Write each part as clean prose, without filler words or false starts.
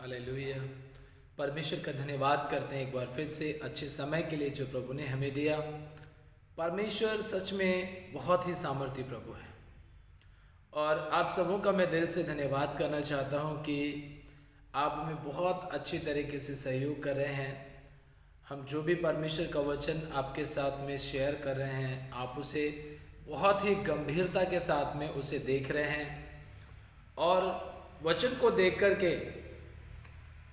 Hallelujah. परमेश्वर का धन्यवाद करते हैं एक बार फिर से अच्छे समय के लिए जो प्रभु ने हमें दिया। परमेश्वर सच में बहुत ही सामर्थी प्रभु है और आप सबों का मैं दिल से धन्यवाद करना चाहता हूं कि आप हमें बहुत अच्छी तरीके से सहयोग कर रहे हैं। हम जो भी परमेश्वर का वचन आपके साथ में शेयर कर रहे हैं, आप उसे बहुत ही गंभीरता के साथ में उसे देख रहे हैं और वचन को देख कर के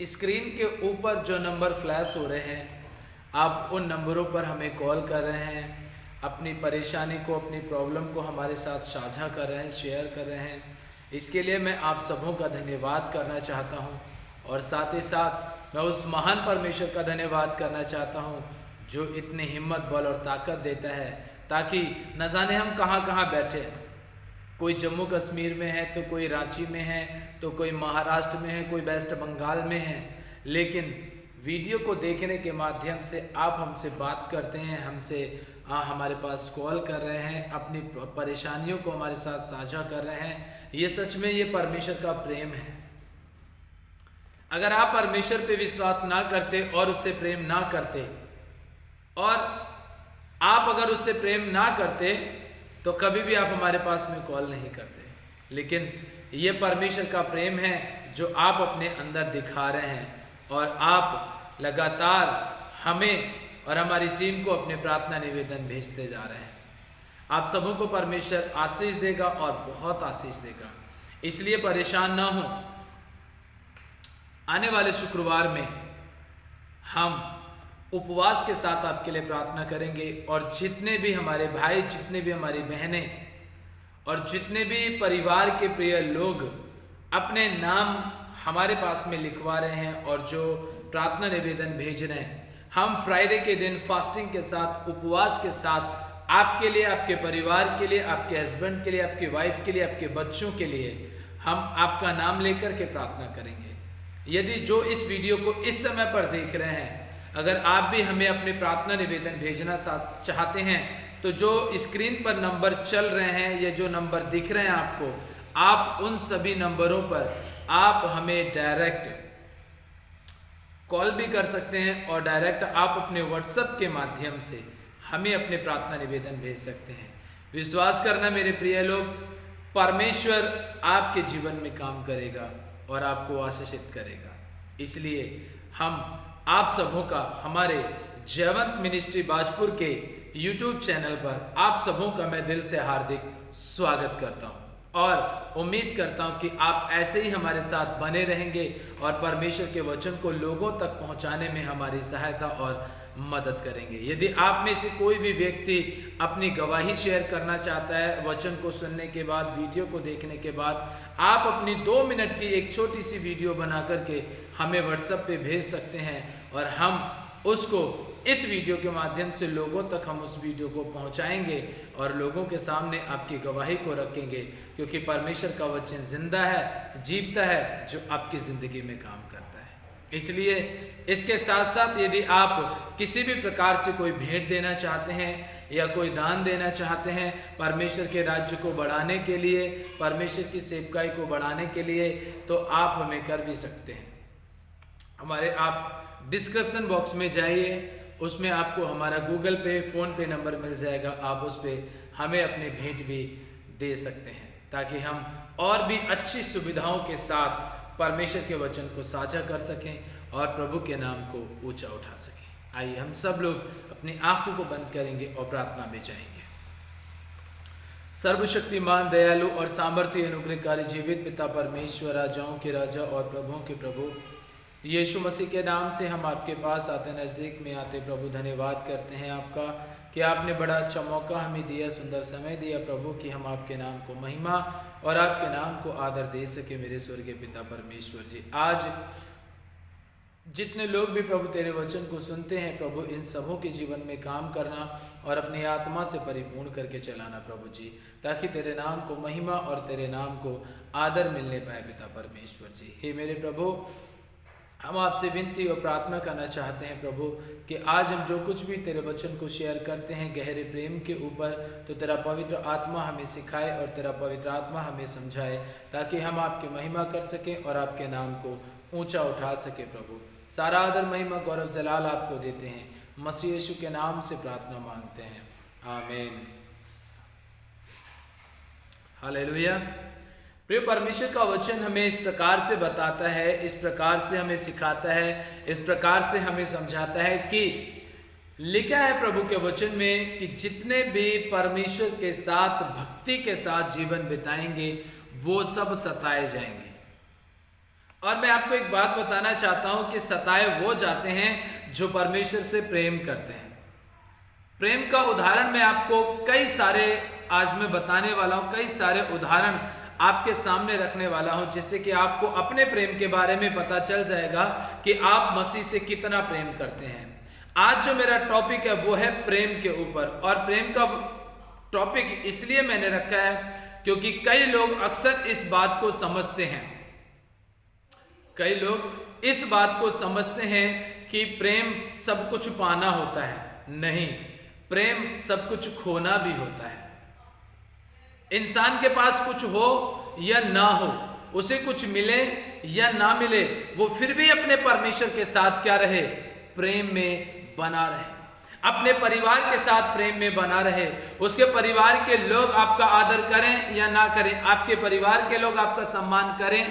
स्क्रीन के ऊपर जो नंबर फ्लैश हो रहे हैं, आप उन नंबरों पर हमें कॉल कर रहे हैं, अपनी परेशानी को, अपनी प्रॉब्लम को हमारे साथ साझा कर रहे हैं, शेयर कर रहे हैं। इसके लिए मैं आप सबों का धन्यवाद करना चाहता हूं और साथ ही साथ मैं उस महान परमेश्वर का धन्यवाद करना चाहता हूं जो इतनी हिम्मत, बल और ताकत देता है ताकि न जाने हम कहां कहां बैठे हैं। कोई जम्मू कश्मीर में है, तो कोई रांची में है, तो कोई महाराष्ट्र में है, कोई वेस्ट बंगाल में है, लेकिन वीडियो को देखने के माध्यम से आप हमसे बात करते हैं, हमसे हमारे पास कॉल कर रहे हैं, अपनी परेशानियों को हमारे साथ साझा कर रहे हैं। ये सच में ये परमेश्वर का प्रेम है। अगर आप परमेश्वर पे विश्वास ना करते और उससे प्रेम ना करते और आप अगर उससे प्रेम ना करते तो कभी भी आप हमारे पास में कॉल नहीं करते। लेकिन ये परमेश्वर का प्रेम है जो आप अपने अंदर दिखा रहे हैं और आप लगातार हमें और हमारी टीम को अपने प्रार्थना निवेदन भेजते जा रहे हैं। आप सबों को परमेश्वर आशीष देगा और बहुत आशीष देगा, इसलिए परेशान ना हो। आने वाले शुक्रवार में हम उपवास के साथ आपके लिए प्रार्थना करेंगे और जितने भी हमारे भाई, जितने भी हमारी बहनें और जितने भी परिवार के प्रिय लोग अपने नाम हमारे पास में लिखवा रहे हैं और जो प्रार्थना निवेदन भेज रहे हैं, हम फ्राइडे के दिन फास्टिंग के साथ, उपवास के साथ आपके लिए, आपके परिवार के लिए, आपके हस्बैंड के लिए, आपकी वाइफ के लिए, आपके बच्चों के लिए हम आपका नाम लेकर के प्रार्थना करेंगे। यदि जो इस वीडियो को इस समय पर देख रहे हैं, अगर आप भी हमें अपने प्रार्थना निवेदन भेजना चाहते हैं तो जो स्क्रीन पर नंबर चल रहे हैं या जो नंबर दिख रहे हैं आपको, आप उन सभी नंबरों पर आप हमें डायरेक्ट कॉल भी कर सकते हैं और डायरेक्ट आप अपने व्हाट्सएप के माध्यम से हमें अपने प्रार्थना निवेदन भेज सकते हैं। विश्वास करना मेरे प्रिय लोग, परमेश्वर आपके जीवन में काम करेगा और आपको आशीषित करेगा। इसलिए हम आप सबों का हमारे जयवंत मिनिस्ट्री बाजपुर के YouTube चैनल पर आप सबों का मैं दिल से हार्दिक स्वागत करता हूं और उम्मीद करता हूं कि आप ऐसे ही हमारे साथ बने रहेंगे और परमेश्वर के वचन को लोगों तक पहुंचाने में हमारी सहायता और मदद करेंगे। यदि आप में से कोई भी व्यक्ति अपनी गवाही शेयर करना चाहता है, वचन को सुनने के बाद, वीडियो को देखने के बाद, आप अपनी 2 मिनट की एक छोटी सी वीडियो बना करके हमें व्हाट्सएप पे भेज सकते हैं और हम उसको इस वीडियो के माध्यम से लोगों तक हम उस वीडियो को पहुंचाएंगे और लोगों के सामने आपकी गवाही को रखेंगे, क्योंकि परमेश्वर का वचन जिंदा है, जीवता है, जो आपकी ज़िंदगी में काम करता है। इसलिए इसके साथ साथ यदि आप किसी भी प्रकार से कोई भेंट देना चाहते हैं या कोई दान देना चाहते हैं परमेश्वर के राज्य को बढ़ाने के लिए, परमेश्वर की सेवकाई को बढ़ाने के लिए, तो आप हमें कर भी सकते हैं। हमारे आप डिस्क्रिप्शन बॉक्स में जाइए, उसमें आपको हमारा गूगल पे, फ़ोन पे नंबर मिल जाएगा। आप उस पर हमें अपनी भेंट भी दे सकते हैं ताकि हम और भी अच्छी सुविधाओं के साथ परमेश्वर के वचन को साझा कर सकें और प्रभु के नाम को ऊंचा उठा सकें। आइए हम सब लोग अपनी आंखों को बंद करेंगे और प्रार्थना में जाएंगे। सर्वशक्तिमान, दयालु और सामर्थ्य अनुग्रहकारी जीवित पिता परमेश्वर, राजाओं के राजा और प्रभुओं के प्रभु, यीशु मसीह के नाम से हम आपके पास आते, नज़दीक में आते प्रभु, धन्यवाद करते हैं आपका कि आपने बड़ा अच्छा मौका हमें दिया, सुंदर समय दिया प्रभु कि हम आपके नाम को महिमा और आपके नाम को आदर दे सके। मेरे स्वर्गीय पिता परमेश्वर जी, आज जितने लोग भी प्रभु तेरे वचन को सुनते हैं प्रभु, इन सबों के जीवन में काम करना और अपनी आत्मा से परिपूर्ण करके चलाना प्रभु जी, ताकि तेरे नाम को महिमा और तेरे नाम को आदर मिलने पाए पिता परमेश्वर जी। हे मेरे प्रभु, हम आपसे विनती और प्रार्थना करना चाहते हैं प्रभु कि आज हम जो कुछ भी तेरे वचन को शेयर करते हैं गहरे प्रेम के ऊपर, तो तेरा पवित्र आत्मा हमें सिखाए और तेरा पवित्र आत्मा हमें समझाए, ताकि हम आपकी महिमा कर सकें और आपके नाम को ऊंचा उठा सके। प्रभु सारा आदर महिमा गौरव जलाल आपको देते हैं, मसीह यीशु के नाम से प्रार्थना मांगते हैं, आमीन। हालेलुया। प्रिय परमेश्वर का वचन हमें इस प्रकार से बताता है, इस प्रकार से हमें सिखाता है, इस प्रकार से हमें समझाता है कि लिखा है प्रभु के वचन में कि जितने भी परमेश्वर के साथ भक्ति के साथ जीवन बिताएंगे वो सब सताए जाएंगे। और मैं आपको एक बात बताना चाहता हूं कि सताए वो जाते हैं जो परमेश्वर से प्रेम करते हैं। प्रेम का उदाहरण मैं आपको कई सारे आज मैं बताने वाला हूं, कई सारे उदाहरण आपके सामने रखने वाला हूं, जिससे कि आपको अपने प्रेम के बारे में पता चल जाएगा कि आप मसीह से कितना प्रेम करते हैं। आज जो मेरा टॉपिक है वो है प्रेम के ऊपर, और प्रेम का टॉपिक इसलिए मैंने रखा है क्योंकि कई लोग अक्सर इस बात को समझते हैं, कई लोग इस बात को समझते हैं कि प्रेम सब कुछ पाना होता है। नहीं, प्रेम सब कुछ खोना भी होता है। इंसान के पास कुछ हो या ना हो, उसे कुछ मिले या ना मिले, वो फिर भी अपने परमेश्वर के साथ क्या रहे, प्रेम में बना रहे, अपने परिवार के साथ प्रेम में बना रहे। उसके परिवार के लोग आपका आदर करें या ना करें, आपके परिवार के लोग आपका सम्मान करें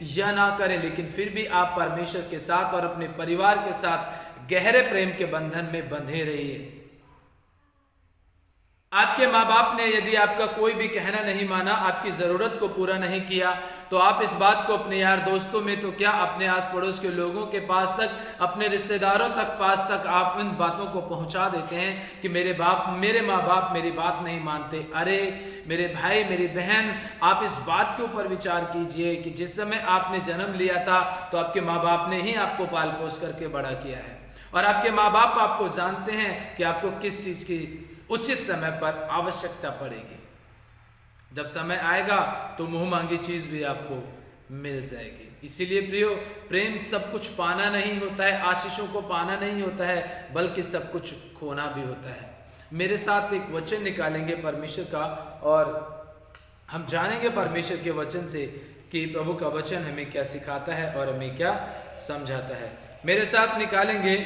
या ना करें, लेकिन फिर भी आप परमेश्वर के साथ और अपने परिवार के साथ गहरे प्रेम के बंधन में बंधे रहिए। आपके माँ बाप ने यदि आपका कोई भी कहना नहीं माना, आपकी ज़रूरत को पूरा नहीं किया, तो आप इस बात को अपने यार दोस्तों में तो क्या अपने आस पड़ोस के लोगों के पास तक, अपने रिश्तेदारों तक पास तक आप इन बातों को पहुंचा देते हैं कि मेरे माँ बाप मेरी बात नहीं मानते। अरे मेरे भाई मेरी बहन, आप इस बात के ऊपर विचार कीजिए कि जिस समय आपने जन्म लिया था तो आपके माँ बाप ने ही आपको पाल पोस करके बड़ा किया है, और आपके माँ बाप आपको जानते हैं कि आपको किस चीज़ की उचित समय पर आवश्यकता पड़ेगी। जब समय आएगा तो मुंह मांगी चीज़ भी आपको मिल जाएगी। इसीलिए प्रियो, प्रेम सब कुछ पाना नहीं होता है, आशीषों को पाना नहीं होता है, बल्कि सब कुछ खोना भी होता है। मेरे साथ एक वचन निकालेंगे परमेश्वर का, और हम जानेंगे परमेश्वर के वचन से कि प्रभु का वचन हमें क्या सिखाता है और हमें क्या समझाता है। मेरे साथ निकालेंगे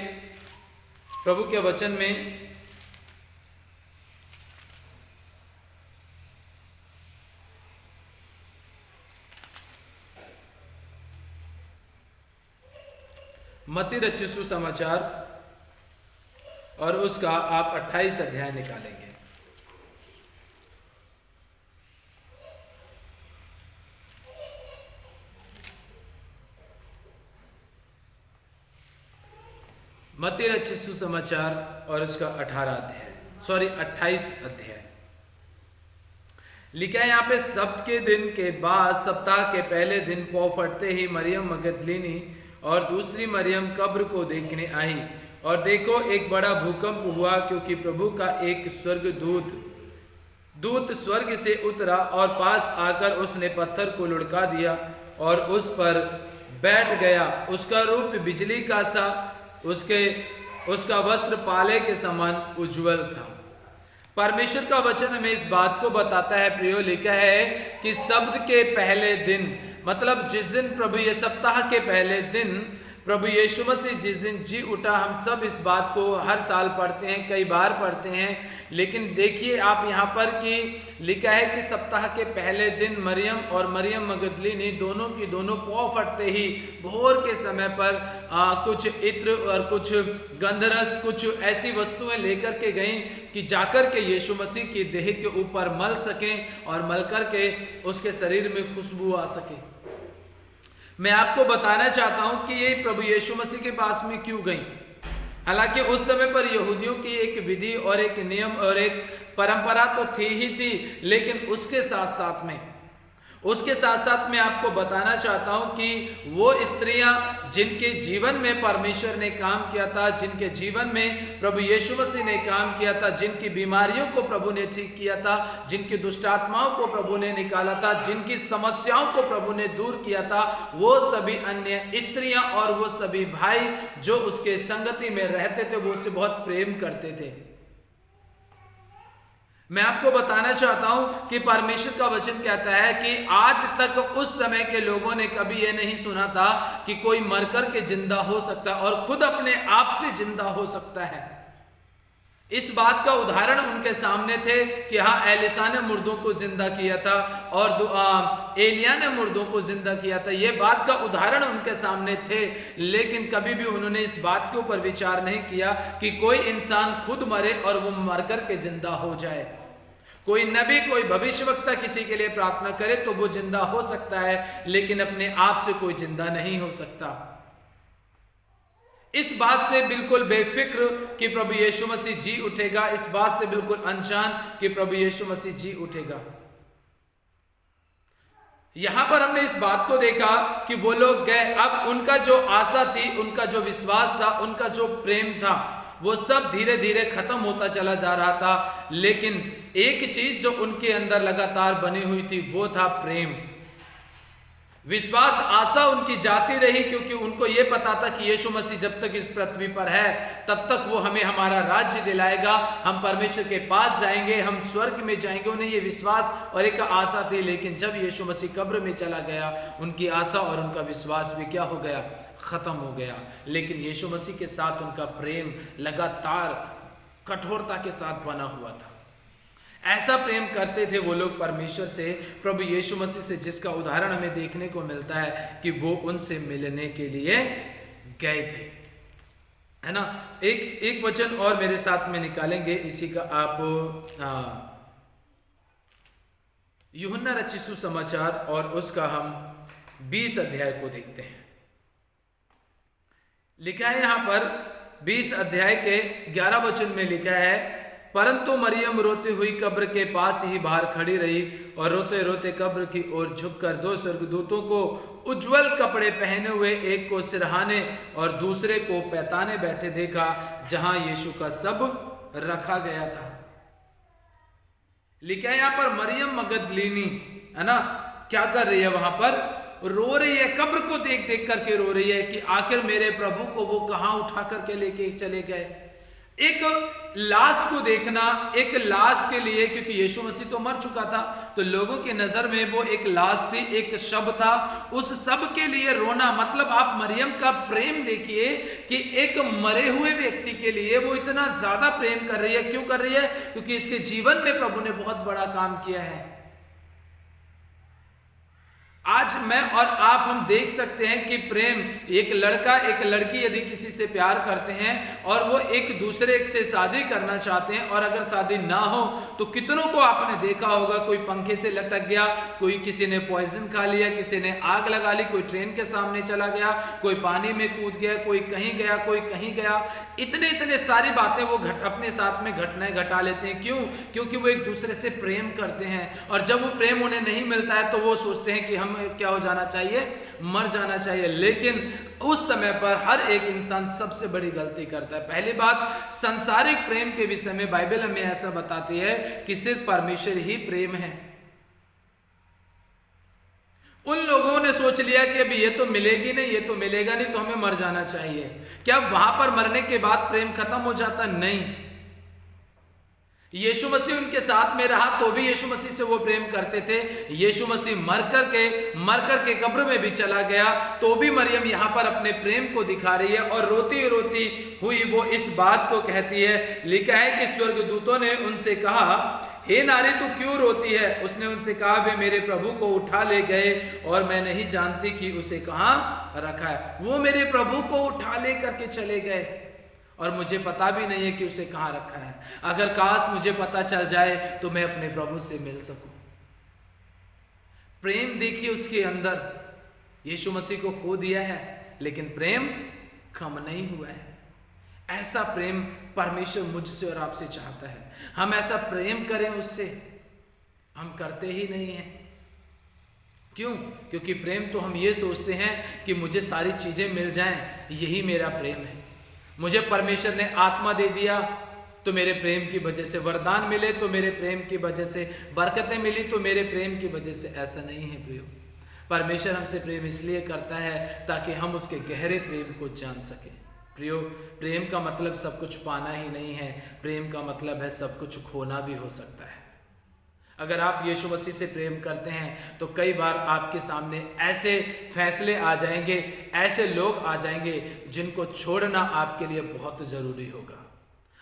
प्रभु के वचन में मत्ती रचित सुसमाचार, और उसका आप 28 अध्याय निकालेंगे। मत्ती रचित सुसमाचार और उसका 28 अध्याय लिखा है यहाँ पे। सब्त के दिन के बाद सप्ताह के पहले दिन पौ फटते ही मरियम मगदलीनी और दूसरी मरियम कब्र को देखने आई, और देखो एक बड़ा भूकंप हुआ, क्योंकि प्रभु का एक दूत स्वर्ग से उतरा और पास आकर उसने पत्थर को लुढ़का दिया और उस पर बैठ गया। उसका रूप बिजली का सा, उसका वस्त्र पाले के समान उज्जवल था। परमेश्वर का वचन हमें इस बात को बताता है प्रियो, लिखा है कि सब्त के पहले दिन, मतलब जिस दिन प्रभु ये सप्ताह के पहले दिन प्रभु यीशु मसीह जिस दिन जी उठा, हम सब इस बात को हर साल पढ़ते हैं, कई बार पढ़ते हैं, लेकिन देखिए आप यहाँ पर कि लिखा है कि सप्ताह के पहले दिन मरियम और मरियम मगदलीनी दोनों की दोनों पौ फटते ही भोर के समय पर कुछ इत्र और कुछ गंधरस, कुछ ऐसी वस्तुएं लेकर के गईं कि जाकर के यीशु मसीह की देह के ऊपर मल सकें और मल कर के उसके शरीर में खुशबू आ सके। मैं आपको बताना चाहता हूं कि ये प्रभु यीशु मसीह के पास में क्यों गई। हालांकि उस समय पर यहूदियों की एक विधि और एक नियम और एक परंपरा तो थी ही थी, लेकिन उसके साथ साथ मैं आपको बताना चाहता हूं कि वो स्त्रियां जिनके जीवन में परमेश्वर ने काम किया था, जिनके जीवन में प्रभु यीशु मसीह ने काम किया था, जिनकी बीमारियों को प्रभु ने ठीक किया था, जिनकी दुष्टात्माओं को प्रभु ने निकाला था, जिनकी समस्याओं को प्रभु ने दूर किया था, वो सभी अन्य स्त्रियां और वो सभी भाई जो उसके संगति में रहते थे वो उससे बहुत प्रेम करते थे। मैं आपको बताना चाहता हूं कि परमेश्वर का वचन कहता है कि आज तक उस समय के लोगों ने कभी यह नहीं सुना था कि कोई मरकर के जिंदा हो सकता है और खुद अपने आप से जिंदा हो सकता है। इस बात का उदाहरण उनके सामने थे कि हाँ, एलिसा ने मुर्दों को जिंदा किया था और एलिया ने मुर्दों को जिंदा किया था। यह बात का उदाहरण उनके सामने थे, लेकिन कभी भी उन्होंने इस बात के ऊपर विचार नहीं किया कि कोई इंसान खुद मरे और वो मरकर के जिंदा हो जाए। कोई नबी, कोई भविष्यवक्ता किसी के लिए प्रार्थना करे तो वो जिंदा हो सकता है, लेकिन अपने आप से कोई जिंदा नहीं हो सकता। इस बात से बिल्कुल बेफिक्र कि प्रभु यीशु मसीह जी उठेगा, इस बात से बिल्कुल अनजान कि प्रभु यीशु मसीह जी उठेगा। यहां पर हमने इस बात को देखा कि वो लोग गए, अब उनका जो आशा थी, उनका जो विश्वास था, उनका जो प्रेम था, वो सब धीरे धीरे खत्म होता चला जा रहा था। लेकिन एक चीज जो उनके अंदर लगातार बनी हुई थी वो था प्रेम, विश्वास, आशा उनकी जाती रही, क्योंकि उनको यह पता था कि यीशु मसीह जब तक इस पृथ्वी पर है तब तक वो हमें हमारा राज्य दिलाएगा, हम परमेश्वर के पास जाएंगे, हम स्वर्ग में जाएंगे। उन्हें ये विश्वास और एक आशा थी। लेकिन जब यीशु मसीह कब्र में चला गया, उनकी आशा और उनका विश्वास भी क्या हो गया? खत्म हो गया। लेकिन यीशु मसीह के साथ उनका प्रेम लगातार कठोरता के साथ बना हुआ था। ऐसा प्रेम करते थे वो लोग परमेश्वर से, प्रभु यीशु मसीह से, जिसका उदाहरण हमें देखने को मिलता है कि वो उनसे मिलने के लिए गए थे, है ना। एक वचन और मेरे साथ में निकालेंगे इसी का, आप यूहन्ना रचित सुसमाचार और उसका हम 20 अध्याय को देखते हैं। लिखा है यहां पर 20 अध्याय के 11 वचन में लिखा है, परंतु मरियम रोती हुई कब्र के पास ही बाहर खड़ी रही और रोते रोते कब्र की ओर झुककर 2 स्वर्गदूतों को उज्जवल कपड़े पहने हुए, एक को सिरहाने और दूसरे को पैताने बैठे देखा, जहां यीशु का शव रखा गया था। लिखा है यहां पर मरियम मगदलीनी, है ना, क्या कर रही है? वहां पर रो रही है, कब्र को देख देख करके रो रही है कि आखिर मेरे प्रभु को वो कहां उठा करके लेके चले गए। एक लाश को देखना, एक लाश के लिए, क्योंकि यीशु मसीह तो मर चुका था, तो लोगों की नजर में वो एक लाश थी, एक शव था। उस शव के लिए रोना, मतलब आप मरियम का प्रेम देखिए कि एक मरे हुए व्यक्ति के लिए वो इतना ज्यादा प्रेम कर रही है। क्यों कर रही है? क्योंकि इसके जीवन में प्रभु ने बहुत बड़ा काम किया है। आज मैं और आप हम देख सकते हैं कि प्रेम, एक लड़का एक लड़की यदि किसी से प्यार करते हैं और वो एक दूसरे से शादी करना चाहते हैं, और अगर शादी ना हो तो कितनों को आपने देखा होगा, कोई पंखे से लटक गया, कोई किसी ने पॉइजन खा लिया, किसी ने आग लगा ली, कोई ट्रेन के सामने चला गया, कोई पानी में कूद गया, कोई कहीं गया, कोई कहीं गया। इतने सारी बातें वो अपने साथ में घटनाएं घटा लेते हैं। क्यों? क्योंकि वो एक दूसरे से प्रेम करते हैं, और जब वो प्रेम उन्हें नहीं मिलता है तो वो सोचते हैं कि हम क्या हो जाना चाहिए? मर जाना चाहिए। लेकिन उस समय पर हर एक इंसान सबसे बड़ी गलती करता है। पहली बात, सांसारिक प्रेम के विषय में बाइबल हमें ऐसा बताती है कि सिर्फ परमेश्वर ही प्रेम है। उन लोगों ने सोच लिया कि अभी ये तो मिलेगी नहीं, ये तो मिलेगा नहीं, तो हमें मर जाना चाहिए। क्या वहां पर मरने के बाद प्रेम खत्म हो जाता? नहीं। यीशु मसीह उनके साथ में रहा तो भी यीशु मसीह से वो प्रेम करते थे। यीशु मसीह मर करके कब्र में भी चला गया तो भी मरियम यहाँ पर अपने प्रेम को दिखा रही है, और रोती रोती हुई वो इस बात को कहती है। लिखा है कि स्वर्गदूतों ने उनसे कहा, हे नारी तू क्यों रोती है? उसने उनसे कहा, वे मेरे प्रभु को उठा ले गए और मैं नहीं जानती कि उसे कहाँ रखा है। वो मेरे प्रभु को उठा ले करके चले गए और मुझे पता भी नहीं है कि उसे कहाँ रखा है। अगर काश मुझे पता चल जाए तो मैं अपने प्रभु से मिल सकूं। प्रेम देखिए उसके अंदर, यीशु मसीह को खो दिया है लेकिन प्रेम कम नहीं हुआ है। ऐसा प्रेम परमेश्वर मुझसे और आपसे चाहता है। हम ऐसा प्रेम करें उससे, हम करते ही नहीं हैं। क्यों? क्योंकि प्रेम तो हम ये सोचते हैं कि मुझे सारी चीजें मिल जाएं, यही मेरा प्रेम है। मुझे परमेश्वर ने आत्मा दे दिया तो मेरे प्रेम की वजह से, वरदान मिले तो मेरे प्रेम की वजह से, बरकतें मिली तो मेरे प्रेम की वजह से। ऐसा नहीं है प्रियो। परमेश्वर हमसे प्रेम इसलिए करता है ताकि हम उसके गहरे प्रेम को जान सकें। प्रियो, प्रेम का मतलब सब कुछ पाना ही नहीं है, प्रेम का मतलब है सब कुछ खोना भी हो सकता है। अगर आप यीशु मसीह से प्रेम करते हैं तो कई बार आपके सामने ऐसे फैसले आ जाएंगे, ऐसे लोग आ जाएंगे जिनको छोड़ना आपके लिए बहुत ज़रूरी होगा।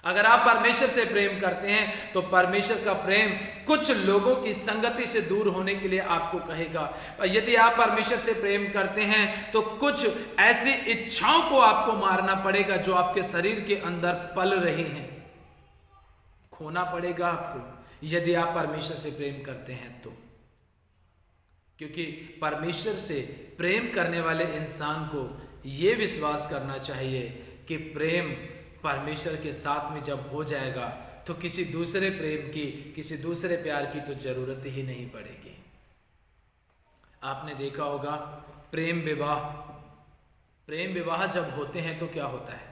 अगर आप परमेश्वर से प्रेम करते हैं तो परमेश्वर का प्रेम कुछ लोगों की संगति से दूर होने के लिए आपको कहेगा। यदि आप परमेश्वर से प्रेम करते हैं तो कुछ ऐसी इच्छाओं को आपको मारना पड़ेगा जो आपके शरीर के अंदर पल रही हैं, खोना पड़ेगा आपको यदि आप परमेश्वर से प्रेम करते हैं तो। क्योंकि परमेश्वर से प्रेम करने वाले इंसान को यह विश्वास करना चाहिए कि प्रेम परमेश्वर के साथ में जब हो जाएगा तो किसी दूसरे प्रेम की, किसी दूसरे प्यार की तो जरूरत ही नहीं पड़ेगी। आपने देखा होगा प्रेम विवाह जब होते हैं तो क्या होता है,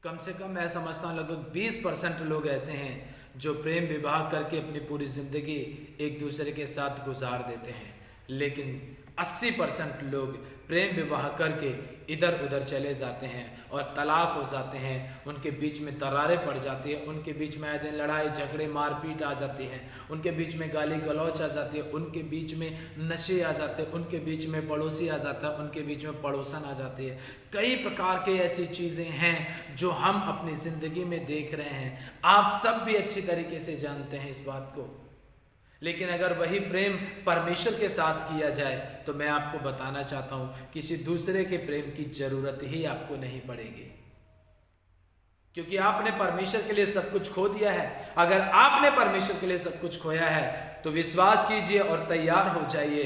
कम से कम मैं समझता हूं लगभग 20% लोग ऐसे हैं जो प्रेम विवाह करके अपनी पूरी जिंदगी एक दूसरे के साथ गुजार देते हैं, लेकिन 80% लोग प्रेम विवाह करके इधर उधर चले जाते हैं और तलाक हो जाते हैं, उनके बीच में दरारें पड़ जाती है, उनके बीच में आए दिन लड़ाई झगड़े मारपीट आ जाती है, उनके बीच में गाली गलौच आ जाती है, उनके बीच में नशे आ जाते हैं, उनके बीच में पड़ोसी आ जाता है, उनके बीच में पड़ोसन आ जाती है। कई प्रकार के ऐसी चीज़ें हैं जो हम अपनी ज़िंदगी में देख रहे हैं, आप सब भी अच्छी तरीके से जानते हैं इस बात को। लेकिन अगर वही प्रेम परमेश्वर के साथ किया जाए तो मैं आपको बताना चाहता हूं किसी दूसरे के प्रेम की जरूरत ही आपको नहीं पड़ेगी, क्योंकि आपने परमेश्वर के लिए सब कुछ खो दिया है। अगर आपने परमेश्वर के लिए सब कुछ खोया है तो विश्वास कीजिए और तैयार हो जाइए,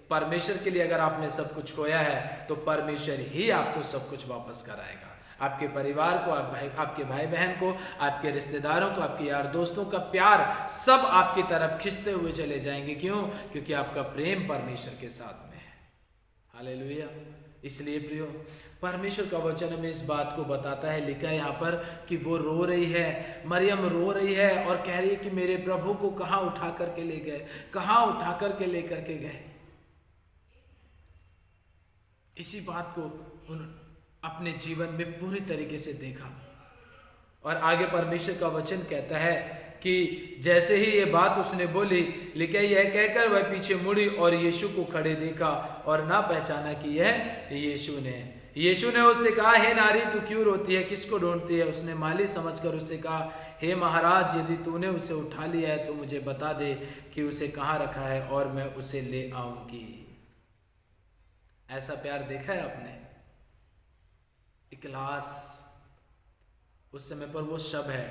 परमेश्वर के लिए अगर आपने सब कुछ खोया है तो परमेश्वर ही आपको सब कुछ वापस कराएगा। आपके परिवार को, आपके भाई बहन को, आपके रिश्तेदारों को, आपके यार दोस्तों का प्यार सब आपकी तरफ खींचते हुए चले जाएंगे। क्यों? क्योंकि आपका प्रेम परमेश्वर के साथ में है। हालेलुया। इसलिए प्रियो, परमेश्वर का वचन हमें इस बात को बताता है, लिखा है यहाँ पर कि वो रो रही है, मरियम रो रही है और कह रही है कि मेरे प्रभु को कहाँ उठा करके ले गए, कहाँ उठा करके लेकर के गए। इसी बात को उन्होंने अपने जीवन में पूरी तरीके से देखा। और आगे परमेश्वर का वचन कहता है कि जैसे ही ये बात उसने बोली, लिखा यह कहकर वह पीछे मुड़ी और यीशु को खड़े देखा और ना पहचाना कि यह यीशु ने उससे कहा, हे नारी तू क्यों रोती है, किसको ढूंढती है? उसने माली समझकर उससे कहा, हे महाराज यदि तूने उसे उठा लिया है तो मुझे बता दे कि उसे कहाँ रखा है और मैं उसे ले आऊंगी। ऐसा प्यार देखा है आपने? एक लाश, उस समय पर वो शव है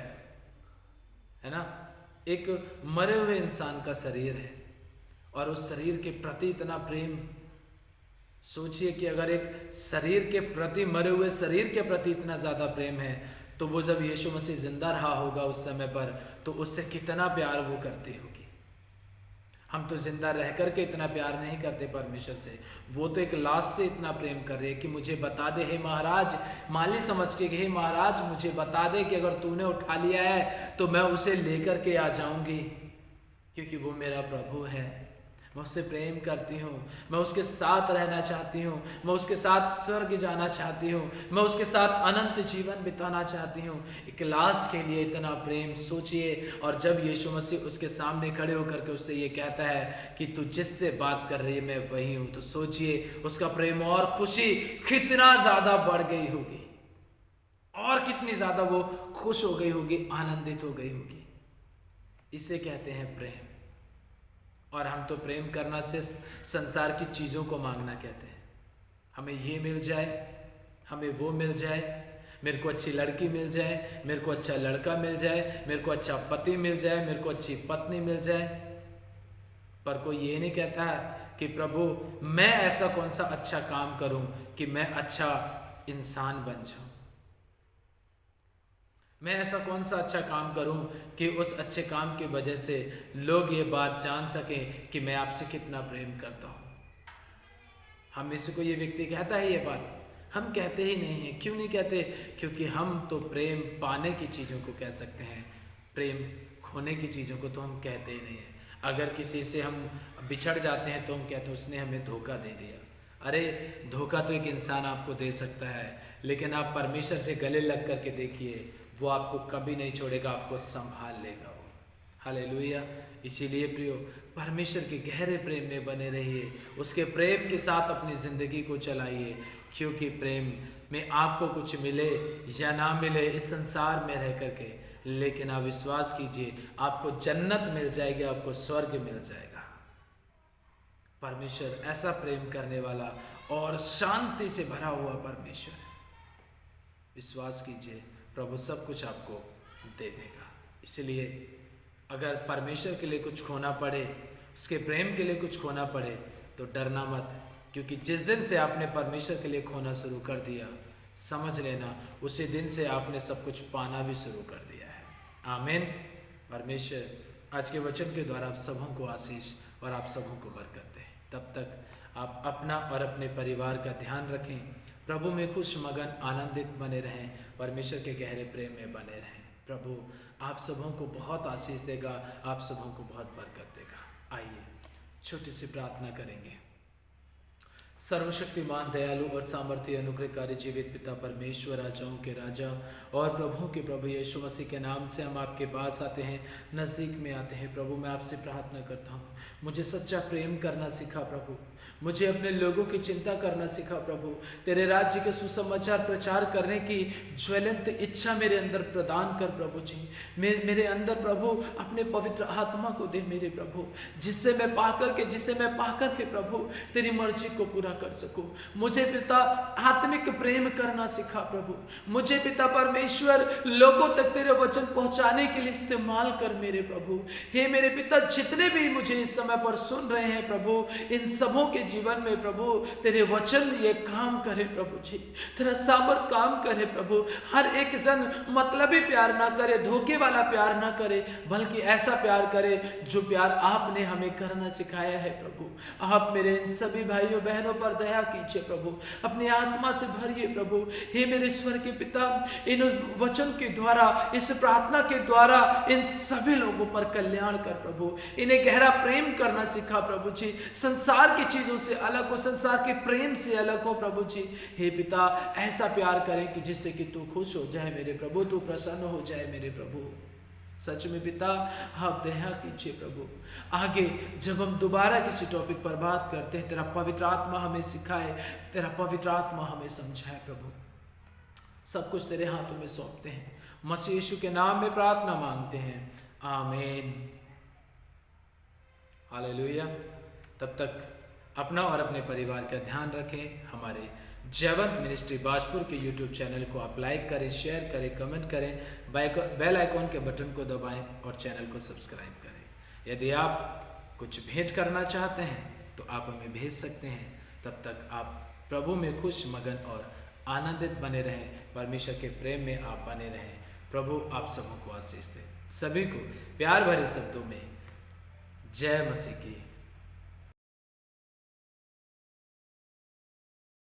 ना, एक मरे हुए इंसान का शरीर है और उस शरीर के प्रति इतना प्रेम। सोचिए कि अगर एक शरीर के प्रति, मरे हुए शरीर के प्रति इतना ज़्यादा प्रेम है तो वो जब यीशु मसीह जिंदा रहा होगा उस समय पर तो उससे कितना प्यार वो करती होगी। हम तो जिंदा रह करके इतना प्यार नहीं करते परमेश्वर से, वो तो एक लाश से इतना प्रेम कर रहे हैं कि मुझे बता दे, हे महाराज, माली समझ के, हे महाराज मुझे बता दे कि अगर तूने उठा लिया है तो मैं उसे लेकर के आ जाऊंगी, क्योंकि वो मेरा प्रभु है। मैं उससे प्रेम करती हूँ, मैं उसके साथ रहना चाहती हूँ, मैं उसके साथ स्वर्ग जाना चाहती हूँ, मैं उसके साथ अनंत जीवन बिताना चाहती हूँ। एक लाश के लिए इतना प्रेम, सोचिए। और जब यीशु मसीह उसके सामने खड़े होकर के उससे ये कहता है कि तू जिससे बात कर रही है मैं वही हूँ, तो सोचिए उसका प्रेम और खुशी कितना ज़्यादा बढ़ गई होगी और कितनी ज़्यादा वो खुश हो गई होगी, आनंदित हो गई होगी। इसे कहते हैं प्रेम। और हम तो प्रेम करना सिर्फ संसार की चीज़ों को मांगना कहते हैं, हमें ये मिल जाए, हमें वो मिल जाए, मेरे को अच्छी लड़की मिल जाए, मेरे को अच्छा लड़का मिल जाए, मेरे को अच्छा पति मिल जाए, मेरे को अच्छी पत्नी मिल जाए। पर कोई ये नहीं कहता कि प्रभु मैं ऐसा कौन सा अच्छा काम करूं कि मैं अच्छा इंसान बन जाऊं, मैं ऐसा कौन सा अच्छा काम करूं कि उस अच्छे काम की वजह से लोग ये बात जान सकें कि मैं आपसे कितना प्रेम करता हूं। हम में से को ये व्यक्ति कहता है ये बात? हम कहते ही नहीं हैं। क्यों नहीं कहते? क्योंकि हम तो प्रेम पाने की चीज़ों को कह सकते हैं, प्रेम खोने की चीज़ों को तो हम कहते ही नहीं हैं। अगर किसी से हम बिछड़ जाते हैं तो हम कहते हैं उसने हमें धोखा दे दिया। अरे धोखा तो एक इंसान आपको दे सकता है, लेकिन आप परमेश्वर से गले लग करके देखिए, वो आपको कभी नहीं छोड़ेगा, आपको संभाल लेगा वो। हालेलुया। इसीलिए प्रियो, परमेश्वर के गहरे प्रेम में बने रहिए, उसके प्रेम के साथ अपनी ज़िंदगी को चलाइए, क्योंकि प्रेम में आपको कुछ मिले या ना मिले इस संसार में रह करके, लेकिन आप विश्वास कीजिए, आपको जन्नत मिल जाएगी, आपको स्वर्ग मिल जाएगा। परमेश्वर ऐसा प्रेम करने वाला और शांति से भरा हुआ परमेश्वर है। विश्वास कीजिए, प्रभु सब कुछ आपको दे देगा। इसलिए अगर परमेश्वर के लिए कुछ खोना पड़े, उसके प्रेम के लिए कुछ खोना पड़े, तो डरना मत, क्योंकि जिस दिन से आपने परमेश्वर के लिए खोना शुरू कर दिया, समझ लेना उसी दिन से आपने सब कुछ पाना भी शुरू कर दिया है। आमीन। परमेश्वर आज के वचन के द्वारा आप सबों को आशीष और आप सबों को बरकत दे। तब तक आप अपना और अपने परिवार का ध्यान रखें, प्रभु में खुश मगन आनंदित बने रहें, परमेश्वर के गहरे प्रेम में बने रहें। प्रभु आप सबों को बहुत आशीष देगा, आप सबों को बहुत बरकत देगा। आइए छोटी सी प्रार्थना करेंगे। सर्वशक्तिमान, दयालु और सामर्थ्य अनुग्रहकारी जीवित पिता परमेश्वर, राजाओं के राजा और प्रभुओं के प्रभु यीशु मसीह के नाम से हम आपके पास आते हैं, नज़दीक में आते हैं। प्रभु मैं आपसे प्रार्थना करता हूँ, मुझे सच्चा प्रेम करना सिखा प्रभु, मुझे अपने लोगों की चिंता करना सिखा प्रभु, तेरे राज्य के सुसमाचार प्रचार करने की ज्वलंत इच्छा मेरे अंदर प्रदान कर प्रभु जी। मेरे अंदर प्रभु अपने पवित्र आत्मा को दे मेरे प्रभु, जिससे मैं पाकर के प्रभु तेरी मर्जी को पूरा कर सकूं। मुझे पिता आत्मिक प्रेम करना सिखा प्रभु, मुझे पिता परमेश्वर लोगों तक तेरे वचन पहुंचाने के लिए इस्तेमाल कर मेरे प्रभु। हे मेरे पिता, जितने भी मुझे इस समय पर सुन रहे हैं प्रभु, इन सबों के जीवन में प्रभु तेरे वचन ये काम करे प्रभु जी, तेरा सामर्थ काम करे प्रभु। हर एक जन मतलबी प्यार ना करे, धोखे वाला प्यार ना करे, बल्कि ऐसा प्यार करे जो प्यार आपने हमें करना सिखाया है प्रभु। आप मेरे इन सभी भाइयों बहनों पर दया कीजिए प्रभु, अपनी आत्मा से भरिए प्रभु। हे मेरे स्वर के पिता, इन वचन के द्वारा, इस प्रार्थना के द्वारा इन सभी लोगों पर कल्याण कर प्रभु, इन्हें गहरा प्रेम करना सिखा प्रभु जी, संसार की चीजों से अलग हो, संसार के प्रेम से अलग हो प्रभु जी। हे पिता, ऐसा प्यार करें कि जिससे कि तू खुश हो जाए मेरे प्रभु, तू प्रसन्न हो जाए मेरे प्रभु। सच में पिता आप दया कीजिए प्रभु। आगे जब हम दोबारा किसी टॉपिक पर बात करते हैं, तेरा पवित्र आत्मा हमें सिखाए, तेरा पवित्र आत्मा हमें समझाए प्रभु। सब कुछ तेरे हाथों में सौंपते हैं, मसीह यीशु के नाम में प्रार्थना मांगते हैं, आमीन। हालेलुया। तब तक अपना और अपने परिवार का ध्यान रखें। हमारे जयवंत मिनिस्ट्री बाजपुर के यूट्यूब चैनल को आप लाइक करें, शेयर करें, कमेंट करें, बेल आइकॉन के बटन को दबाएं और चैनल को सब्सक्राइब करें। यदि आप कुछ भेंट करना चाहते हैं तो आप हमें भेज सकते हैं। तब तक आप प्रभु में खुश मगन और आनंदित बने रहें, परमेश्वर के प्रेम में आप बने रहें। प्रभु आप सबों को आशीष दे। सभी को प्यार भरे शब्दों में जय मसीह की